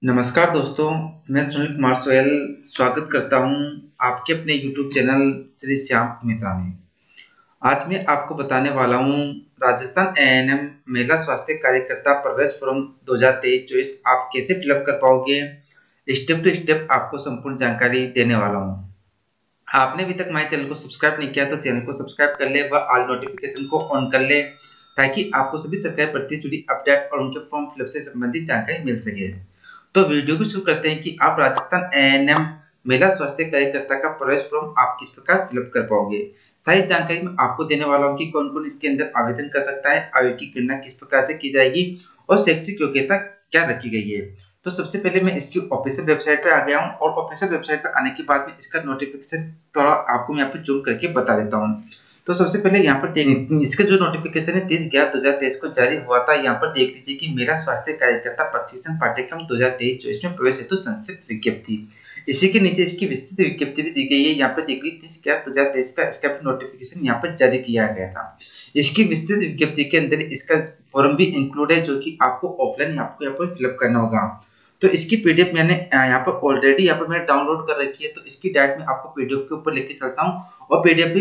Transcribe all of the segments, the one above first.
नमस्कार दोस्तों, मैं सुनील कुमार सोयल स्वागत करता हूं आपके अपने YouTube चैनल श्री श्याम मित्रा में। आज मैं आपको बताने वाला हूं राजस्थान एएनएम महिला स्वास्थ्य कार्यकर्ता प्रवेश फॉर्म 2023-24 आप कैसे फिलअप कर पाओगे। स्टेप टू स्टेप आपको संपूर्ण जानकारी देने वाला हूं। आपने अभी तक हमारे चैनल को सब्सक्राइब नहीं किया तो चैनल को सब्सक्राइब कर ले व ऑल नोटिफिकेशन को ऑन कर ले ताकि आपको सभी सरकारी भर्ती से जुड़ी अपडेट और उनके फॉर्म फिलअप से संबंधित जानकारी मिल सके। तो वीडियो को शुरू करते हैं कि आप राजस्थान एएनएम महिला स्वास्थ्य कार्यकर्ता का प्रवेश फॉर्म आप किस प्रकार फिलअप कर पाओगे। सारी जानकारी मैं आपको देने वाला हूं कि कौन कौन इसके अंदर आवेदन कर सकता है, आयु की गणना किस प्रकार से की जाएगी और शैक्षिक योग्यता क्या रखी गई है। तो सबसे पहले मैं इसकी ऑफिशियल वेबसाइट पे आ गया हूं और ऑफिशियल वेबसाइट पे आने के बाद में इसका नोटिफिकेशन थोड़ा आपको मैं यहाँ पे जूम करके बता देता हूँ। तो सबसे पहले यहाँ पर इसका जो नोटिफिकेशन है 30/11/2023 को जारी हुआ था। यहाँ पर देख लीजिए कि मेरा स्वास्थ्य कार्यकर्ता प्रशिक्षण पाठ्यक्रम 2023-24 में प्रवेश हेतु संक्षिप्त विज्ञप्ति। इसी के नीचे इसकी विस्तृत विज्ञप्ति भी दी गई है। यहाँ पर देख लीजिए 30/11/2023 का इसका नोटिफिकेशन यहाँ पर जारी किया गया था। इसकी विस्तृत विज्ञप्ति के अंदर इसका फॉर्म भी इंक्लूड है जो कि आपको ऑफलाइन आपको यहाँ पर फिलअप करना होगा। तो इसकी पीडीएफ मैंने यहाँ पर ऑलरेडी यहाँ पर मैंने डाउनलोड कर रखी है। तो इसकी डायरेक्ट मैं आपको पीडीएफ के ऊपर लेके चलता हूँ और पीडीएफ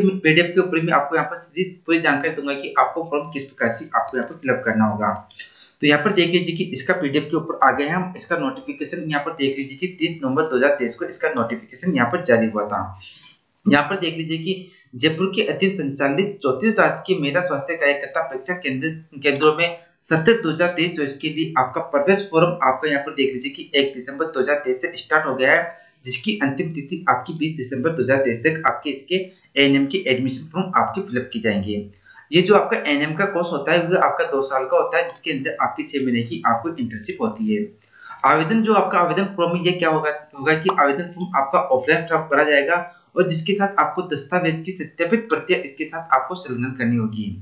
के ऊपर मैं आपको यहाँ पर सीधी पूरी जानकारी दूंगा कि आपको फॉर्म किस प्रकार से आपको यहाँ पर फिलअप करना होगा। तो यहाँ पर देख लीजिए कि इसका पीडीएफ के ऊपर आ गए हैं हम। इसका नोटिफिकेशन यहाँ पर देख लीजिए कि 30 नवंबर 2023 को इसका नोटिफिकेशन यहाँ पर जारी हुआ था। यहाँ पर देख लीजिए कि जयपुर के अधीन संचालित 34 राजकीय महिला स्वास्थ्य कार्यकर्ता परीक्षा केंद्रों में 27/2023 जो इसके लिए आपका प्रवेश फॉर्म आपका यहाँ पर देख लीजिए कि 1 दिसंबर 2023 से स्टार्ट हो गया है, जिसकी अंतिम तिथि आपकी 20 दिसंबर 2023 तक आपके इसके एएनएम के एडमिशन फॉर्म आपके फिलअप की जाएंगे। ये जो आपका एएनएम का कोर्स होता है वो आपका 2 साल का होता है, जिसके अंदर आपकी 6 महीने की आपको इंटर्नशिप होती है। आवेदन जो आपका आवेदन फॉर्म है ये क्या होगा कि आवेदन फॉर्म आपका ऑफलाइन प्राप्त करा जाएगा और जिसके साथ आपको दस्तावेज की सत्यापित प्रतियां इसके साथ आपको संलग्न करनी होगी।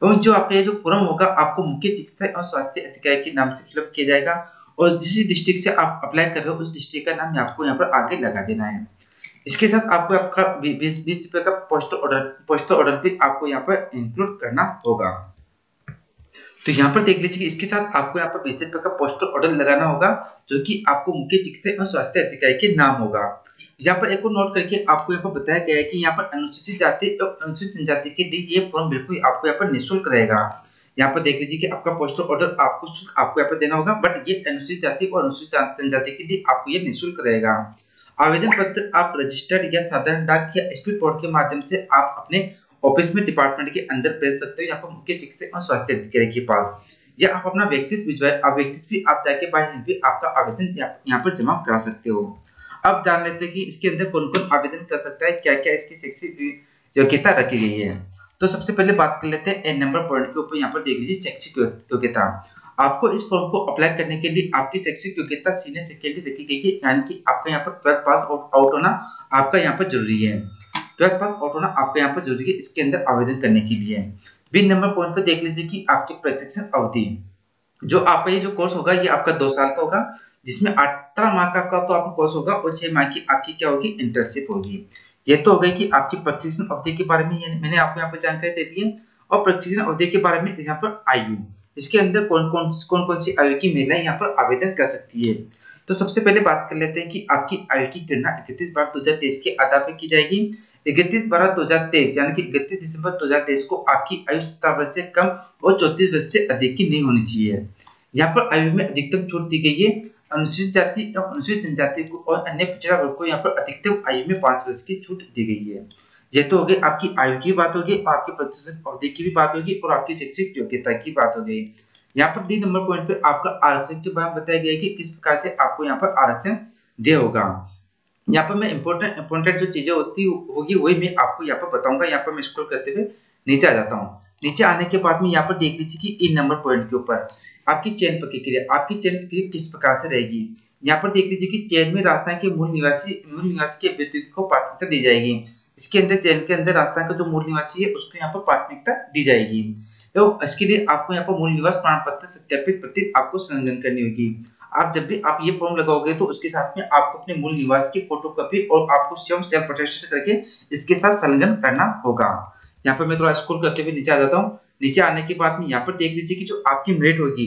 एवं जो आपका ये जो फॉर्म होगा आपको मुख्य चिकित्सा और स्वास्थ्य अधिकारी के नाम से फिलअप किया जाएगा और जिस डिस्ट्रिक्ट से आप अप्लाई कर रहे हो उस डिस्ट्रिक्ट का नाम आपको यहाँ पर आगे लगा देना है। इसके साथ आपको आपका 20 रुपए का पोस्टल ऑर्डर भी आपको यहाँ पर इंक्लूड करना होगा। तो यहाँ पर देख लीजिए कि इसके साथ आपको यहाँ पर 20 रुपए का पोस्टल ऑर्डर लगाना होगा जो कि आपको मुख्य चिकित्सा और स्वास्थ्य अधिकारी के नाम होगा। यहाँ पर एक और नोट करके आपको यहाँ पर बताया गया है कि यहाँ पर अनुसूचित जाति और अनुसूचित जनजाति के लिए ये फॉर्म बिल्कुल आपको यहाँ पर निःशुल्क रहेगा। यहाँ पर देख लीजिए कि आपका पोस्टल ऑर्डर आपको यहाँ पर देना होगा, बट ये अनुसूचित जाति और अनुसूचित जनजाति के लिए आपको ये निःशुल्क रहेगा। आवेदन पत्र आप रजिस्टर्ड या साधारण डाक या स्पीड पोस्ट के माध्यम से आप अपने ऑफिस में डिपार्टमेंट के अंदर भेज सकते हो यहाँ पर मुख्य चिकित्सा और स्वास्थ्य अधिकारी के पास, या आप अपना व्यक्तित्व भिजवाए आप व्यक्तित्व भी आप जाके बाहर भी आपका आवेदन यहाँ पर जमा करा सकते हो। अब जान लेते हैं कि इसके अंदर कौन कौन आवेदन कर सकता है, क्या क्या इसकी शैक्षिक योग्यता रखी गई है। तो सबसे पहले बात कर लेते हैं एन नंबर पॉइंट के ऊपर। यहाँ पर देख लीजिए शैक्षिक योग्यता। आपको इस फॉर्म को अप्लाई करने के लिए आपकी शैक्षिक योग्यता सीनियर सेकेंडरी रखी गई है, यानी कि आपका यहाँ पर 12th पास आउट होना आपका यहाँ पर जरूरी है। 12th पास आउट होना आपका यहाँ पर जरूरी है इसके अंदर आवेदन करने के लिए। बी नंबर पॉइंट पर देख लीजिए कि आपकी प्रशिक्षण अवधि, जो आपका ये जो कोर्स होगा ये आपका 2 साल का होगा, जिसमें 18 माह का तो आपका कोर्स होगा और 6 माह की आपकी क्या होगी इंटर्नशिप होगी। ये तो हो गई कि आपकी प्रशिक्षण अवधि के बारे में मैंने आपको यहाँ पर जानकारी दे दी है। और प्रशिक्षण अवधि के बारे में यहाँ पर आयु, इसके अंदर कौन कौन सी आयु की महिलाएं यहाँ पर आवेदन कर सकती है। तो सबसे पहले बात कर लेते हैं कि आपकी आयु की गणना 31/12/2023 के आधार पर की जाएगी। 31/12/2023 यानी कि 31 दिसंबर 2023 को आपकी आयु 17 वर्ष से कम और 34 वर्ष से अधिक की नहीं होनी चाहिए। यहाँ पर आयु में अधिकतम छूट दी गई है। अनुसूचित जाति और अनुसूचित जनजाति को और अन्य पिछड़ा वर्ग को यहाँ पर अधिकतम आयु में 5 वर्ष की छूट दी गई है। ये तो हो गई आपकी आयु की बात होगी और आपकी प्रशिक्षण अवधि की भी बात होगी और आपकी शैक्षिक योग्यता की बात हो गई। यहाँ पर डी नंबर पॉइंट पे आपका आरक्षण के बारे में बताया गया है कि किस प्रकार से आपको यहाँ पर आरक्षण दे होगा। यहाँ पर मैं इंपॉर्टेंट जो चीजें होगी वही मैं आपको यहाँ पर बताऊंगा। यहाँ पर मैं स्क्रॉल करते हुए नीचे आ जाता हूँ। नीचे आने के बाद में यहाँ पर देख लीजिए कि इन नंबर पॉइंट के ऊपर आपकी चयन प्रक्रिया किस प्रकार से रहेगी। यहाँ पर देख लीजिए कि चयन में राजस्थान के मूल निवासी के अभ्यर्थी को प्राथमिकता दी जाएगी। इसके अंदर चयन के अंदर राजस्थान का जो मूल निवासी है उसको यहाँ पर प्राथमिकता दी जाएगी। तो इसके लिए आपको यहाँ पर मूल निवास प्रमाण पत्र सत्यापित प्रति आपको संलग्न करनी होगी। आप जब भी आप ये फॉर्म लगाओगे तो उसके साथ में आपको अपने मूल निवास की फोटोकॉपी और आपको स्वयं सेल्फ अटेस्टेड करके इसके साथ संलग्न करना होगा। यहाँ पर मैं थोड़ा स्क्रॉल करते हुए नीचे आ जाता हूँ। नीचे आने के बाद में यहाँ पर देख लीजिए कि जो आपकी मेरिट होगी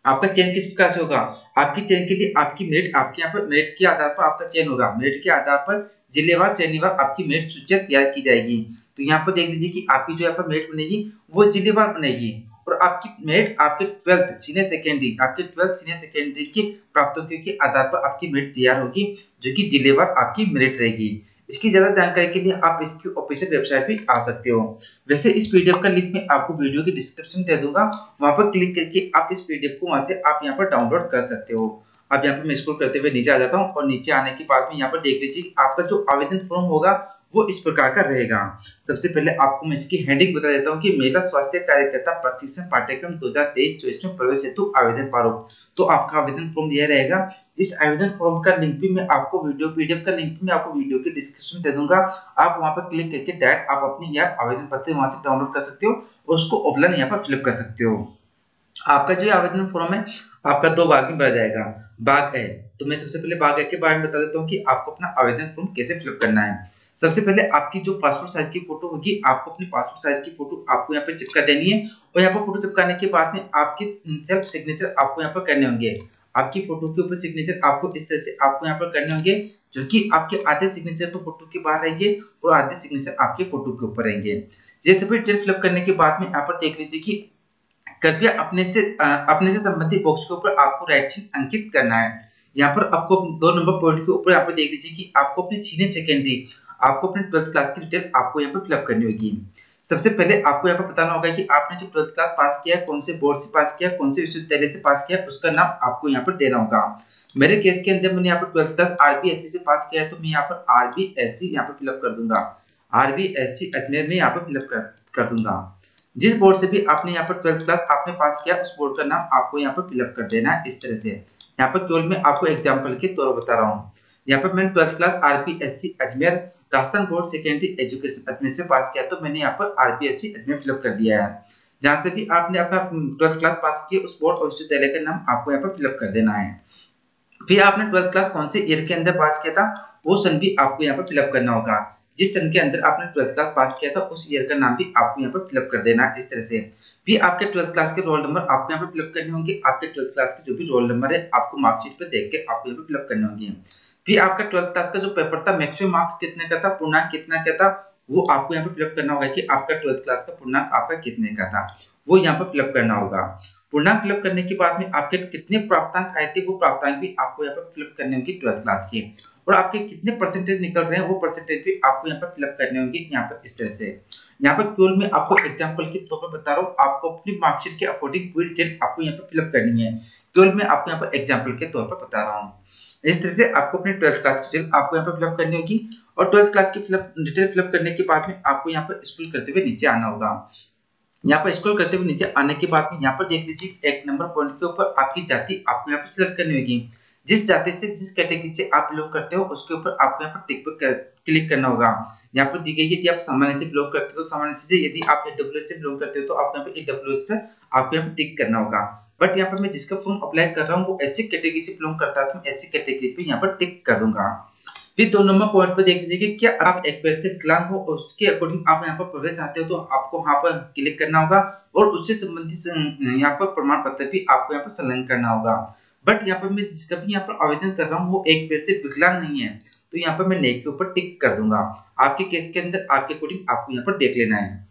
आपका चयन किस प्रकार से होगा? आपकी चयन के लिए आपकी मेरिट आपके यहाँ पर मेरिट के आधार पर आपका चयन होगा। मेरिट के आधार पर जिलेवार चयनीवार आपकी मेरिट सूची तैयार की जाएगी। तो यहाँ पर देख लीजिए कि आपकी जो यहाँ पर मेरिट बनेगी वो जिलेवार बनेगी और आपकी मेरिट आपके 12th सीनियर सेकेंडरी आपके 12th सीनियर सेकेंडरी की प्राप्तियों के आधार पर आपकी मेरिट तैयार होगी, जो कि जिलेवार आपकी मेरिट रहेगी। इसकी ज्यादा जानकारी के लिए आप इसकी ऑफिशियल वेबसाइट पे आ सकते हो। वैसे इस पीडीएफ का लिंक मैं आपको वीडियो के डिस्क्रिप्शन में दे दूंगा, वहां पर क्लिक करके आप इस पीडीएफ को वहां से आप यहाँ पर डाउनलोड कर सकते हो। अब यहाँ पर मैं स्क्रॉल करते हुए नीचे आ जाता हूँ और नीचे आने के बाद में यहाँ पर देख लीजिए आपका जो आवेदन फॉर्म होगा वो इस प्रकार का रहेगा। सबसे पहले आपको मैं इसकी हेडिंग बता देता हूँ कि महिला स्वास्थ्य कार्यकर्ता प्रशिक्षण पाठ्यक्रम 2023-24 में प्रवेश हेतु आवेदन प्रारूप। तो आपका आवेदन फॉर्म यह रहेगा। इस आवेदन फॉर्म का लिंक भी मैं आपको पीडीएफ का लिंक भी मैं आपको वीडियो के डिस्क्रिप्शन में दे दूंगा। आप वहां पर क्लिक करके डायरेक्ट आप अपनी यह आवेदन पत्र वहां से डाउनलोड कर सकते हो और उसको ऑफलाइन यहाँ पर फिलअप कर सकते हो। आपका जो आवेदन फॉर्म है आपका 2 भाग में भरा जाएगा। भाग ए, तो मैं सबसे पहले भाग ए के बारे में बता देता हूँ कि आपको अपना आवेदन फॉर्म कैसे फिलअप करना है। सबसे पहले आपकी जो पासपोर्ट साइज की फोटो होगी, आपको अपनी पासपोर्ट साइज की फोटो आपको यहाँ पे चिपका देनी है और यहाँ पर फोटो चिपकाने के बाद में आपके सेल्फ सिग्नेचर आपको यहाँ पर करने होंगे। आपकी फोटो के ऊपर सिग्नेचर आपको इस तरह से आपको यहाँ पर करने होंगे, जो कि आपके आधे सिग्नेचर तो फोटो के बाहर रहेंगे और आधे सिग्नेचर आपके फोटो के ऊपर रहेंगे। ये सभी डिटेल फिलअप करने के बाद में यहाँ पर देख लीजिए कि कृपया अपने से संबंधित बॉक्स के ऊपर आपको राइट चिन्ह अंकित करना है। यहाँ पर आपको 2 नंबर पॉइंट के ऊपर यहाँ पर देख लीजिए कि आपको अपनी सीनियर सेकेंडरी आपको अपने 12th क्लास की डिटेल आपको यहाँ पर फिलअप करनी होगी। सबसे पहले आपको यहाँ पर बताना होगा कि आपने जो 12th क्लास पास किया है, कौन से बोर्ड से पास किया, कौन से विश्वविद्यालय से पास किया, उसका नाम आपको यहाँ पर देना होगा। मेरे केस के अंदर मैंने यहाँ पर 12th क्लास आरबीएससी से पास किया है, तो मैं यहाँ पर आरबीएससी यहाँ पर फिलअप कर दूंगा। आरबीएससी अजमेर में यहाँ पर फिलअप कर दूंगा। जिस बोर्ड से भी आपने यहाँ पर 12th क्लास आपने पास किया, उस बोर्ड का नाम आपको यहाँ पर फिलअप कर देना है इस तरह से। यहाँ पर केवल मैं आपको एग्जांपल के तौर पर बता रहा हूँ। यहाँ पर मैंने 12th class RBSC Ajmer Rajasthan board secondary education Ajmer से पास किया, तो मैंने यहाँ पर आरबीएससी अजमेर फिलअप कर दिया है। जहाँ से भी आपने अपना 12th क्लास पास किया, उस बोर्ड और विश्वविद्यालय का नाम आपको यहाँ पर फिलअप कर देना है। फिर आपने 12th क्लास कौन से ईयर के अंदर पास किया था, वो सन भी आपको यहाँ पर फिलअप करना होगा। जिस सन के अंदर आपने 12th क्लास पास किया था, उस ईयर का नाम भी आपको यहाँ पर फिलअप कर देना है इस तरह से। फिर आपके 12th क्लास के रोल नंबर आपको यहाँ पर फिलअप करने होंगे। आपके 12th क्लास के जो भी रोल नंबर है आपको मार्कशीट पे देख के आपको यहाँ पर फिलअप करने होंगे। फिर आपका 12th क्लास का जो पेपर था, मैक्सिमम मार्क्स कितने का था, पूर्णांक कितना का था, वो आपको यहाँ पर फिलअप करना होगा कि आपका 12th क्लास का पूर्णांक आपका कितने का था, वो यहाँ पर फिलअप करना होगा। पूर्णांक फिलअप करने के बाद में आपके कितने प्राप्तांक आए थे, वो प्राप्तांक भी आपको यहाँ पर फिलअप करने होंगे 12th क्लास के, और आपके कितने परसेंटेज निकल रहे हैं वो परसेंटेज भी आपको यहाँ पर फिलअप करने होंगे यहाँ पर इस तरह से। यहाँ पर केवल मैं आपको एग्जांपल के तौर पर बता रहा हूँ, आपको अपनी मार्कशीट के अकॉर्डिंग पूरी डिटेल आपको यहाँ पर फिलअप करनी है। केवल मैं आपको यहाँ पर एग्जांपल के तौर पर बता रहा हूँ। इस तरह से आपको अपनी 12th क्लास की डिटेल आपको यहाँ पर फिलअप करनी होगी और 12th क्लास की डिटेल फिलअप करने के बाद में आपको यहाँ पर स्क्रॉल करते हुए नीचे आना होगा। यहाँ पर स्क्रॉल करते हुए नीचे आने के बाद में यहाँ पर देख लीजिए 1 नंबर पॉइंट के ऊपर आपकी जाति आपको यहाँ पर सिलेक्ट करनी होगी। जिस जाति से जिस कैटेगरी से आप बिलोंग करते हो उसके ऊपर आपको यहाँ पर टिक पर क्लिक करना होगा। यहाँ पर दी गई यदि आप सामान्य से बिलोंग करते हो तो सामान्य से, यदि आप ईडब्ल्यूएस से बिलोंग करते हो तो आपको यहाँ पे ईडब्ल्यूएस पे आपको यहाँ पे टिक करना होगा। बट यहाँ पर मैं जिसका फॉर्म अप्लाई कर रहा हूँ वो ऐसी कैटेगरी से बिलोंग करता है, तो ऐसी कैटेगरी पे यहाँ पर टिक कर दूंगा। फिर 2 नंबर पॉइंट पे देख लीजिए कि क्या आप एक पैर से विकलांग हो और उसके अकॉर्डिंग आप यहाँ पर प्रवेश चाहते हो, तो आपको वहां पर क्लिक करना होगा और उससे संबंधित यहाँ पर प्रमाण पत्र भी आपको यहाँ पर संलग्न करना होगा। बट यहाँ पर मैं जिसका भी यहाँ पर आवेदन कर रहा हूँ वो एक पैर से विकलांग नहीं है, तो यहाँ पर मैं नेक के ऊपर टिक कर दूंगा। आपके केस के अंदर आपके अकॉर्डिंग आपको यहाँ पर देख लेना है।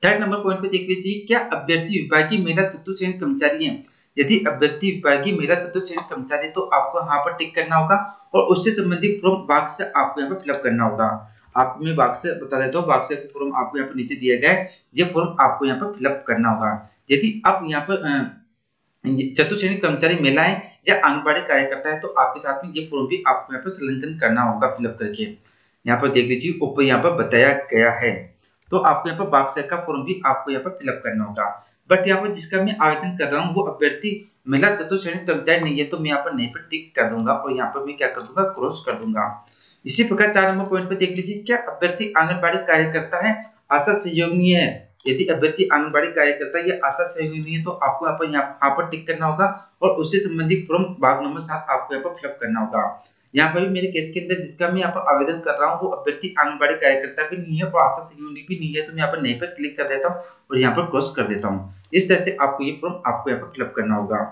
3rd नंबर पॉइंट पे देख लीजिए, क्या अभ्यर्थी विभागीय महिला चतुर्थ श्रेणी कर्मचारी है। यदि अभ्यर्थी विभागीय महिला चतुर्थ श्रेणी कर्मचारी है तो आपको यहाँ पर टिक करना होगा और उससे संबंधित फॉर्म भाग से आपको यहाँ पर फिलअप करना होगा। आपको मैं भाग से बता देता हूँ, भाग से फॉर्म आपको यहाँ पर नीचे दिया गया है, ये फॉर्म आपको यहाँ पर फिलअप करना होगा। यदि आप यहाँ पर चतुर्थ श्रेणी कर्मचारी महिलाएं या आंगनबाड़ी कार्यकर्ता है तो आपके साथ में ये फॉर्म भी आपको यहाँ पर संलग्न करना होगा फिलअप करके। यहाँ पर देख लीजिए ऊपर यहाँ पर बताया गया है, तो आपको यहाँ पर बाक्स का फॉर्म भी आपको यहाँ पर फिलअप करना होगा। बट यहाँ पर जिसका मैं आवेदन कर रहा हूँ वो अभ्यर्थी महिला चतुर्थ श्रेणी कर्मचारी नहीं है, तो मैं यहाँ पर नहीं पर टिक कर दूंगा और यहाँ पर मैं क्या कर दूंगा, क्रॉस कर दूंगा। इसी प्रकार 4 नंबर पॉइंट पे देख लीजिए, क्या अभ्यर्थी आंगनबाड़ी कार्यकर्ता है, आशा सहयोगी है। यदि अभ्यर्थी आंगनबाड़ी कार्यकर्ता या आशा सहयोगी है तो आपको यहाँ पर टिक करना होगा और उससे संबंधित फॉर्म भाग नंबर 7 आपको यहाँ पर फिलअप करना होगा। यहाँ पर भी मेरे केस के अंदर जिसका मैं यहाँ पर आवेदन कर रहा हूँ वो अभ्यर्थी आंगनबाड़ी कार्यकर्ता भी नहीं है और आशा सहयोगी भी नहीं है, तो मैं यहाँ पर नहीं पर क्लिक कर देता हूँ और यहाँ पर क्रॉस कर देता हूँ। इस तरह से आपको ये फॉर्म आपको यहाँ पर फिलअप करना होगा।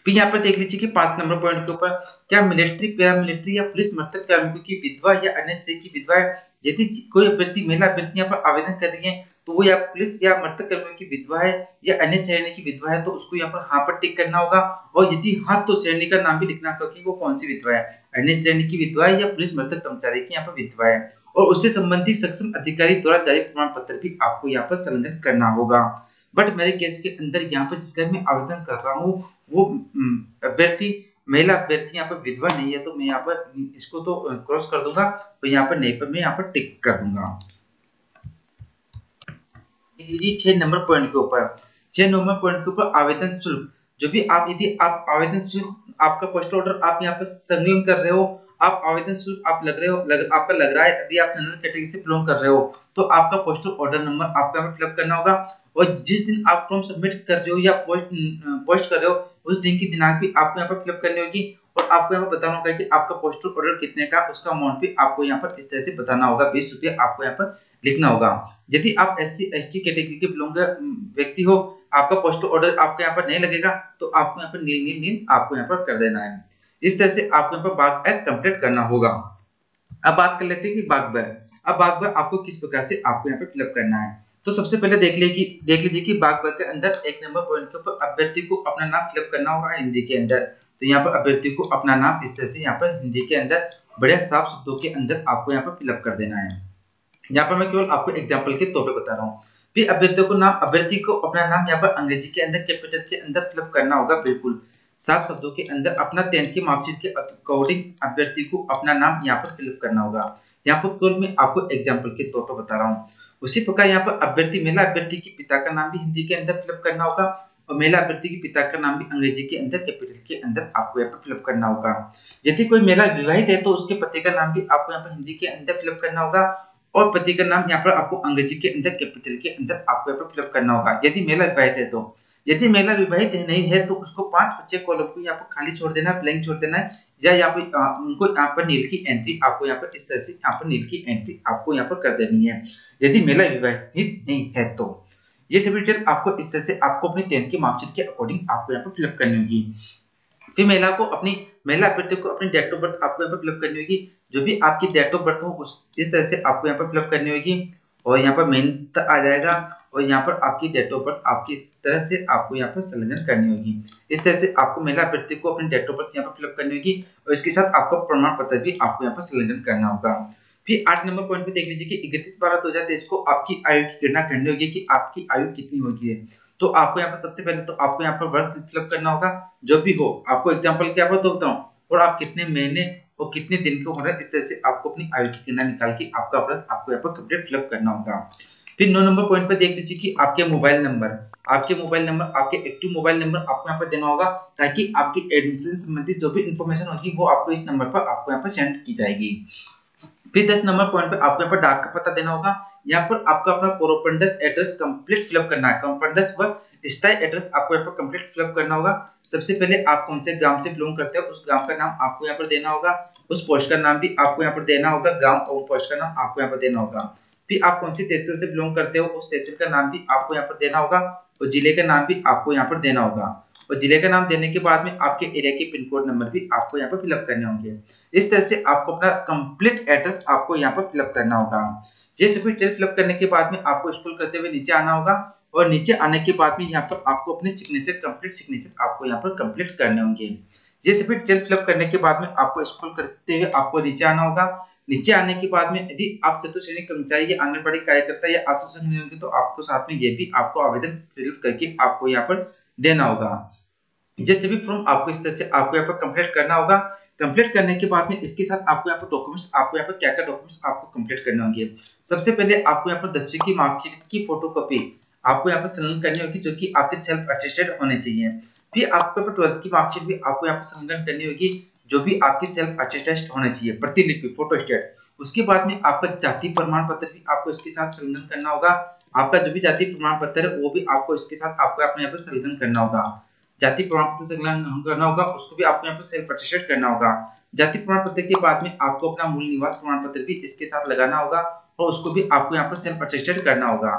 फिर यहाँ पर देख लीजिए कि 5 नंबर पॉइंट के ऊपर, क्या मिलिट्री, पैरामिलिट्री या पुलिस मर्तक कार्मिकों की विधवा या अन्य से की विधवा है? यदि कोई अभ्यर्थी, महिला अभ्यर्थी यहाँ पर आवेदन कर रही है तो वो या पुलिस या मर्तक कर्मियों की विधवा है या अन्य श्रेणी की विधवा है, तो उसको यहाँ पर हाँ पर टिक करना होगा। और यदि हाँ तो श्रेणी का नाम भी लिखना होगा कि वो कौन सी विधवा है, अन्य श्रेणी की विधवा है या पुलिस मर्तक कर्मचारी की यहाँ पर विधवा है। और उससे संबंधित सक्षम अधिकारी द्वारा जारी प्रमाण पत्र भी आपको यहाँ पर संलग्न करना होगा। बट मेरे केस के अंदर यहाँ पर जिसका मैं आवेदन कर रहा हूँ वो अभ्यर्थी, महिला अभ्यर्थी यहाँ पर विधवा नहीं है, तो मैं यहाँ पर इसको तो क्रॉस कर दूंगा, तो यहाँ पर नहीं पर मैं यहाँ पर टिक कर दूंगा। 6 नंबर पॉइंट के ऊपर, 6 नंबर पॉइंट के ऊपर आवेदन शुल्क, जो भी आप, यदि आप आवेदन शुल्क, आपका पोस्टल ऑर्डर आप यहाँ पर संलग्न कर रहे हो, आप आवेदन शुल्क आप लग रहे हो, आपका लग रहा है, यदि आप जनरल कैटेगरी से बिलोंग कर रहे हो तो आपका पोस्टल ऑर्डर नंबर आपको यहाँ पर फिलअप करना होगा। और जिस दिन आप फॉर्म सबमिट कर रहे हो या पोस्ट कर रहे हो उस दिन की दिनांक भी आपको यहाँ पर फिलअप करनी होगी। और आपको यहाँ पर बताना होगा कि आपका पोस्टल ऑर्डर कितने का, उसका अमाउंट भी आपको यहाँ पर इस तरह से बताना होगा, 20 रुपये आपको यहाँ पर लिखना होगा। यदि आप SC ST कैटेगरी के बिलोंग व्यक्ति हो, आपका पोस्टल ऑर्डर आपको यहाँ पर नहीं लगेगा, तो आपको यहाँ पर नील आपको यहाँ पर कर देना है। इस तरह से आपको यहाँ पर बाग एक्ट कंप्लीट करना होगा। अब बात कर लेते हैं कि बाग ब। अब बाग ब आपको किस प्रकार से आपको यहाँ पे फिलअप करना है। तो सबसे पहले देख लीजिए कि बाग ब के अंदर 1 नंबर पॉइंट के ऊपर अभ्यर्थी को अपना नाम फिलअप करना होगा हिंदी के अंदर। तो यहाँ पर अभ्यर्थी को अपना नाम इस तरह से यहाँ पर हिंदी के अंदर बड़े साफ शब्दों के अंदर आपको यहाँ पर फिलअप कर देना है। यहाँ पर मैं केवल आपको एग्जाम्पल के तौर पर बता रहा हूँ। फिर अभ्यर्थी को अपना नाम यहाँ पर अंग्रेजी के अंदर कैपिटल के अंदर फिलअप करना होगा, बिल्कुल साफ शब्दों के अंदर। अपना 10th की मार्कशीट के अकॉर्डिंग अभ्यर्थी को अपना नाम यहाँ पर फिलअप करना होगा। यहाँ पर केवल मैं आपको एग्जाम्पल के तौर पर बता रहा हूँ। उसी प्रकार यहाँ पर महिला अभ्यर्थी के पिता का नाम भी हिंदी के अंदर फिलअप करना होगा और महिला अभ्यर्थी के पिता का नाम भी अंग्रेजी के अंदर कैपिटल के अंदर आपको यहाँ पर फिलअप करना होगा। यदि कोई महिला विवाहित है तो उसके पति का नाम भी आपको यहाँ पर हिंदी के अंदर फिलअप करना होगा और पति का नाम यहाँ पर आपको अंग्रेजी के अंदर कैपिटल के अंदर आपको यहाँ पर फिलअप करना होगा, यदि महिला विवाहित है तो। यदि महिला विवाहित नहीं है तो उसको 5 बच्चे कॉलम को यहाँ पर खाली छोड़ देना है, ब्लैंक छोड़ देना है, या यहाँ पर उनको यहाँ पर नील की एंट्री आपको यहाँ पर इस तरह से यहाँ पर नील की एंट्री आपको यहाँ पर कर देनी है, यदि महिला विवाहित नहीं है तो। ये सभी डिटेल आपको इस तरह से आपको अपनी 10th की मार्कशीट के अकॉर्डिंग आपको यहाँ पर फिलअप करनी होगी। फिर महिला अभ्यर्थी को अपनी डेट ऑफ बर्थ आपको यहाँ पर फिलअप करनी होगी, जो भी आपकी डेट ऑफ बर्थ हो इस तरह से आपको यहाँ पर फिलअप करनी होगी। और यहाँ पर मेन आ जाएगा और यहाँ पर आपकी डेट ऑफ बर्थ आपकी इस तरह से आपको यहाँ पर संलग्न करनी होगी। इस तरह से आपको महिला अभ्यर्थी को अपनी डेट ऑफ बर्थ यहाँ पर फिलअप करनी होगी और इसके साथ आपका प्रमाण पत्र भी आपको यहाँ पर संलग्न करना होगा। फिर 8 नंबर पॉइंट पे देख लीजिए कि 31/12/2023 को आपकी आयु की गणना करनी होगी कि आपकी आयु कितनी होगी है। तो आपको यहाँ पर सबसे पहले तो आपको यहाँ पर वर्ष फिलअप करना होगा, जो भी हो। आपको एग्जांपल क्या बताता हूँ और आप कितने महीने और कितने दिन के हो रहे हैं, इस तरह से आपको अपनी आयु की गणना निकाल के आपका वर्ष आपको यहाँ पर कंप्लीट फिलअप करना होगा। फिर 9 नंबर पॉइंट पे देख लीजिए कि आपके मोबाइल नंबर, आपके एक्टिव मोबाइल नंबर आपको यहाँ पर देना होगा, ताकि आपकी एडमिशन संबंधित जो भी इंफॉर्मेशन होगी वो आपको इस नंबर पर आपको यहाँ पर सेंड की जाएगी। फिर 10 नंबर पॉइंट पे आपको यहाँ पर डाक का पता देना होगा। यहाँ पर आपका अपना कोरोपंडस एड्रेस कंप्लीट फिलअप करना है, कोरोपंडस व स्थायी एड्रेस आपको यहाँ पर कंप्लीट फिलअप करना होगा। सबसे पहले आप कौन से ग्राम से बिलोंग करते हो उस ग्राम का नाम आपको यहाँ पर देना होगा, उस पोस्ट का नाम भी आपको यहाँ पर देना होगा, ग्राम और पोस्ट का नाम आपको यहाँ पर देना होगा। फिर आप कौन सी तहसील से बिलोंग करते हो उस तहसील का नाम भी आपको यहाँ पर देना होगा और जिले का नाम भी आपको यहाँ पर देना होगा। और जिले का नाम देने के बाद में आपके एरिया के पिन कोड नंबर भी आपको यहाँ पर फिलअप करने होंगे। इस तरह से आपको अपना कंप्लीट एड्रेस आपको यहाँ पर फिलअप करना होगा। ये सभी डिटेल फिलअप करने के बाद में आपको स्क्रॉल करते हुए नीचे आना होगा और नीचे आने के बाद में यहाँ पर आपको अपने कंप्लीट सिग्नेचर आपको यहाँ पर कंप्लीट करने होंगे। ये सभी डिटेल फिलअप करने के बाद में आपको स्क्रॉल करते हुए आपको नीचे आना होगा। नीचे आने के बाद में यदि आप चतुर्थ श्रेणी कर्मचारी या आंगनबाड़ी कार्यकर्ता या आश्वासन नहीं होंगे तो आपको साथ में ये भी आपको आवेदन फिल करके आपको यहाँ पर देना होगा। जैसे भी फॉर्म आपको इस तरह से आपको यहाँ पर कंप्लीट करना होगा। कंप्लीट करने के बाद में इसके साथ आपको यहाँ पर डॉक्यूमेंट्स आपको यहाँ पर क्या डॉक्यूमेंट्स आपको कंप्लीट करने होंगे। सबसे पहले आपको यहाँ पर 10वीं की मार्कशीट की फोटोकॉपी आपको यहाँ पर संलग्न करनी होगी, जो कि आपके सेल्फ अटेस्टेड होने चाहिए। फिर आपको 12th की मार्कशीट भी आपको यहाँ पर संलग्न करनी होगी, जो भी आपकी सेल्फ अटेस्टेड होना चाहिए, प्रतिलिपि फोटोस्टेट। उसके बाद में आपका जाति प्रमाण पत्र भी आपको इसके साथ संलग्न करना होगा। आपका जो भी जाति प्रमाण पत्र है वो भी आपको इसके साथ आपको अपने यहाँ पर संलग्न करना होगा। जाति प्रमाण पत्र संलग्न करना होगा, उसको भी आपको यहाँ पर सेल्फ अटेस्टेड करना होगा। जाति प्रमाण पत्र के बाद में आपको अपना मूल निवास प्रमाण पत्र भी इसके साथ लगाना होगा और उसको भी आपको यहाँ पर सेल्फ अटेस्टेड करना होगा।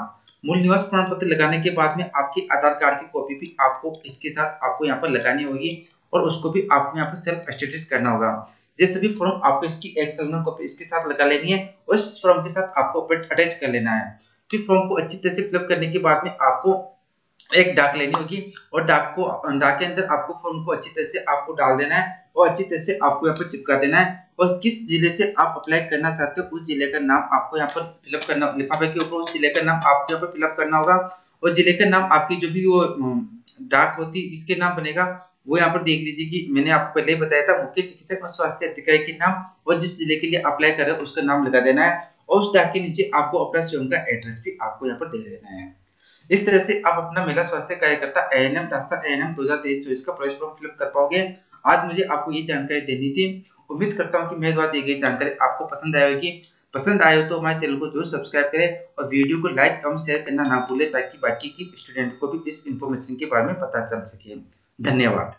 मूल निवास प्रमाण पत्र लगाने के बाद में आपकी आधार कार्ड की कॉपी भी आपको इसके साथ आपको यहाँ पर लगानी होगी और उसको भी आपको यहाँ पर सेल्फ अटेस्टेड करना होगा। ये सभी फॉर्म आपको इसकी एक सेगमेंट कॉपी इसके साथ लगा लेनी है और इस फॉर्म के साथ आपको अटैच कर लेना है। फिर फॉर्म को अच्छी तरह से फिलअप करने के बाद में आपको एक डाक लेनी होगी और डाक के अंदर आपको फॉर्म को अच्छी तरह से आपको डाल देना है और अच्छी तरह से आपको यहाँ पर चिपका देना है। और किस जिले से आप अप्लाई करना चाहते हो उस जिले का नाम आपको यहाँ पर फिलअप करना, लिफाफे के ऊपर उस जिले का नाम आपको यहाँ पर फिलअप करना होगा और जिले का नाम आपकी जो भी वो डाक होती है इसके नाम बनेगा वो यहाँ पर देख लीजिए कि मैंने आपको पहले ही बताया था मुख्य चिकित्सक और स्वास्थ्य अधिकारी के नाम और जिस जिले के लिए अप्लाई कर रहे हो उसका नाम लगा देना है और उस डाक के नीचे आपको अपना स्वयं का एड्रेस भी आपको यहाँ पर दे देना है। इस तरह से आप अपना महिला स्वास्थ्य कार्यकर्ता एएनएम राजस्थान एएनएम 2023-24 का प्रवेश फॉर्म फिलअप कर पाओगे। आज मुझे आपको ये जानकारी देनी थी। उम्मीद करता हूँ कि मेरे द्वारा दी गई जानकारी आपको पसंद आई होगी। पसंद आए हो तो हमारे चैनल को जरूर सब्सक्राइब करें और वीडियो को लाइक एवं शेयर करना ना भूलें ताकि बाकी की स्टूडेंट को भी इस इंफॉर्मेशन के बारे में पता चल सके। धन्यवाद।